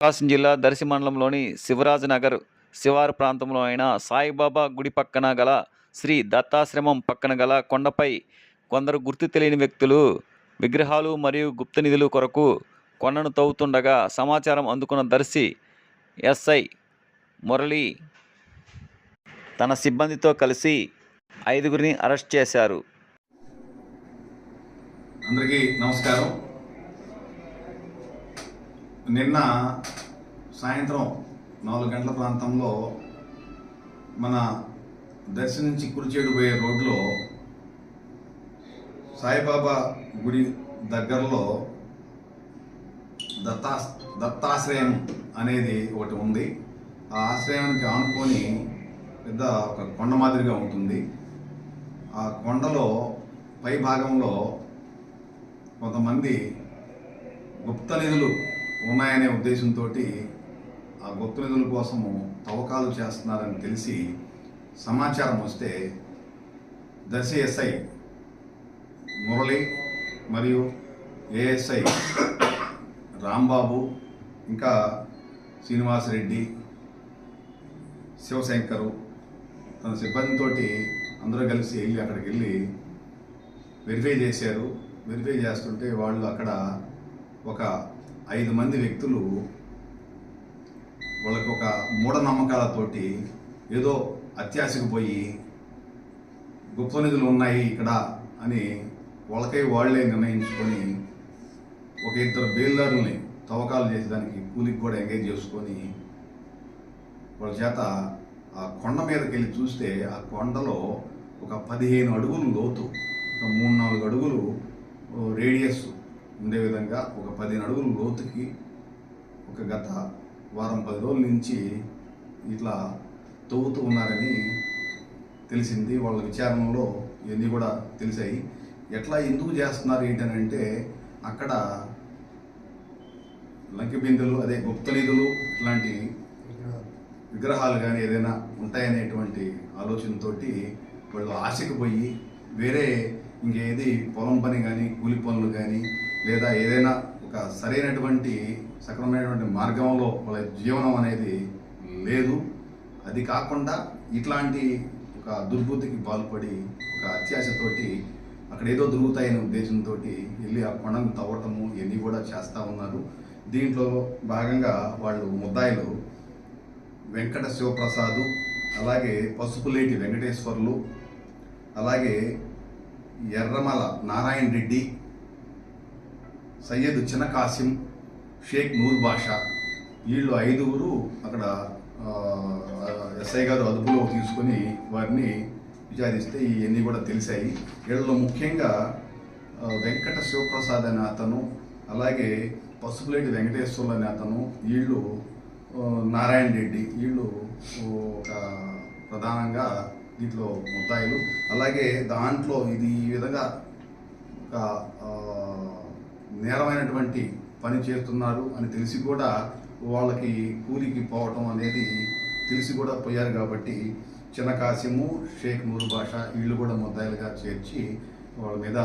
ప్రకాశం జిల్లా దర్శి మండలంలోని శివరాజనగర్ శివారు ప్రాంతంలో అయిన సాయిబాబా గుడి పక్కన గల శ్రీ దత్తాశ్రమం పక్కన గల కొండపై కొందరు గుర్తు తెలియని వ్యక్తులు విగ్రహాలు మరియు గుప్త నిధుల కొరకు కొండను తవ్వుతుండగా సమాచారం అందుకున్న దర్శి ఎస్ఐ మురళి తన సిబ్బందితో కలిసి 5గురిని అరెస్ట్ చేశారు. అందరికీ నమస్కారం. నిన్న సాయంత్రం 4 గంటల ప్రాంతంలో మన దర్శి నుంచి కురిచేడు పోయే రోడ్లో సాయిబాబా గుడి దగ్గరలో దత్తాశ్రయం అనేది ఒకటి ఉంది. ఆ ఆశ్రయానికి ఆనుకొని పెద్ద ఒక కొండ మాదిరిగా ఉంటుంది. ఆ కొండలో పై భాగంలో కొంతమంది గుప్త నిధులు ఉన్నాయనే ఉద్దేశంతో ఆ గుప్త నిధుల కోసము తవ్వకాలు చేస్తున్నారని తెలిసి సమాచారం వస్తే దర్శి ఎస్ఐ మురళి మరియు ఏఎస్ఐ రాంబాబు, ఇంకా శ్రీనివాసరెడ్డి, శివశంకరు తన సిబ్బందితో అందరూ కలిసి అక్కడికి వెళ్ళి వెరిఫై చేశారు. వెరిఫై చేస్తుంటే వాళ్ళు అక్కడ ఒక 5 మంది వ్యక్తులు వాళ్ళకి ఒక మూఢనమ్మకాలతోటి ఏదో అత్యాశకు పోయి గుప్త నిధులు ఉన్నాయి ఇక్కడ అని వాళ్ళకై వాళ్లే నిర్ణయించుకొని ఒక 2 బేల్దారుల్ని తవ్వకాలు చేసేదానికి కూలికి కూడా ఎంగేజ్ చేసుకొని వాళ్ళ చేత ఆ కొండ మీదకి వెళ్ళి చూస్తే ఆ కొండలో ఒక 15 అడుగులు లోతు, ఒక 3-4 అడుగులు రేడియస్ ఉండే విధంగా ఒక 15 అడుగుల లోతుకి ఒక గత వారం 10 రోజుల నుంచి ఇట్లా తవ్వుతూ ఉన్నారని తెలిసింది. వాళ్ళ విచారణలో ఇవన్నీ కూడా తెలిసాయి. ఎట్లా ఎందుకు చేస్తున్నారు ఏంటనంటే అక్కడ లంకి బిందెలు, అదే గుప్త నిధులు, ఇట్లాంటి విగ్రహాలు కానీ ఏదైనా ఉంటాయనేటువంటి ఆలోచనతో వాళ్ళు ఆశకు పోయి వేరే ఇంకేది పొలం పని కానీ కూలి పనులు కానీ లేదా ఏదైనా ఒక సరైనటువంటి సక్రమైనటువంటి మార్గంలో వాళ్ళ జీవనం అనేది లేదు. అది కాకుండా ఇట్లాంటి ఒక దుర్బుద్ధికి పాల్పడి ఒక అత్యాశతోటి అక్కడ ఏదో దొరుకుతాయనే ఉద్దేశంతో వెళ్ళి ఆ కొండను తవ్వటము ఇవన్నీ కూడా చేస్తూ ఉన్నారు. దీంట్లో భాగంగా వాళ్ళు ముద్దాయిలు వెంకట శివప్రసాదు, అలాగే పసుపులేటి వెంకటేశ్వర్లు, అలాగే ఎర్రమల నారాయణ రెడ్డి, సయ్యద్ చిన్న కాసిం, షేక్ నూర్ బాషా, వీళ్ళు 5గురు అక్కడ ఎస్ఐ గారు అదుపులో తీసుకొని వారిని విచారిస్తే ఇవన్నీ కూడా తెలిసాయి. వీళ్ళలో ముఖ్యంగా వెంకట శివప్రసాద్ అనే అతను, అలాగే పసుపులేటి వెంకటేశ్వర్లు అనే అతను, వీళ్ళు నారాయణ రెడ్డి, వీళ్ళు ఒక ప్రధానంగా దీంట్లో ముద్దాయిలు. అలాగే దాంట్లో ఇది ఈ విధంగా ఒక నేరమైనటువంటి పని చేస్తున్నారు అని తెలిసి కూడా వాళ్ళకి కూలికి పోవటం అనేది తెలిసి కూడా పోయారు కాబట్టి చిన్న కాసిము, షేక్ నూర్ బాషా వీళ్ళు కూడా ముద్దాయిలుగా చేర్చి వాళ్ళ మీద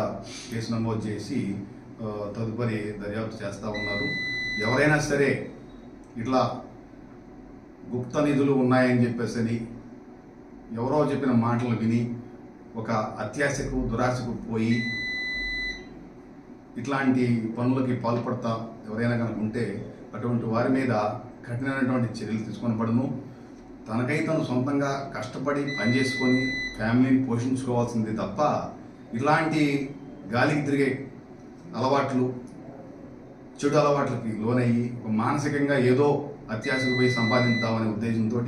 కేసు నమోదు చేసి తదుపరి దర్యాప్తు చేస్తూ ఉన్నారు. ఎవరైనా సరే ఇట్లా గుప్త నిధులు ఉన్నాయని చెప్పేసి ఎవరో చెప్పిన మాటలు విని ఒక అత్యాశకు దురాశకు పోయి ఇట్లాంటి పనులకి పాల్పడతా ఎవరైనా కనుక ఉంటే అటువంటి వారి మీద కఠినమైనటువంటి చర్యలు తీసుకొని పడను. తనకై తను సొంతంగా కష్టపడి పనిచేసుకొని ఫ్యామిలీని పోషించుకోవాల్సింది తప్ప ఇట్లాంటి గాలికి తిరిగే అలవాట్లు, చెడు అలవాట్లకి లోనయ్యి ఒక మానసికంగా ఏదో అత్యాశకు పోయి సంపాదిద్దామనే ఉద్దేశంతో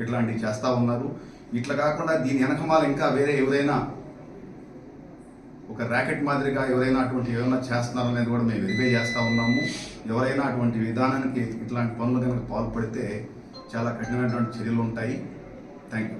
ఇట్లాంటివి చేస్తూ ఉన్నారు. ఇట్లా కాకుండా దీని వెనకమాల ఇంకా వేరే ఎవరైనా ఒక ర్యాకెట్ మాదిరిగా ఎవరైనా అటువంటి ఏమైనా చేస్తున్నారనేది కూడా మేము వెరిఫై చేస్తూ ఉన్నాము. ఎవరైనా అటువంటి విధానానికి ఇట్లాంటి పనులు కనుక పాల్పడితే చాలా కఠినమైనటువంటి చర్యలు ఉంటాయి. Thank you.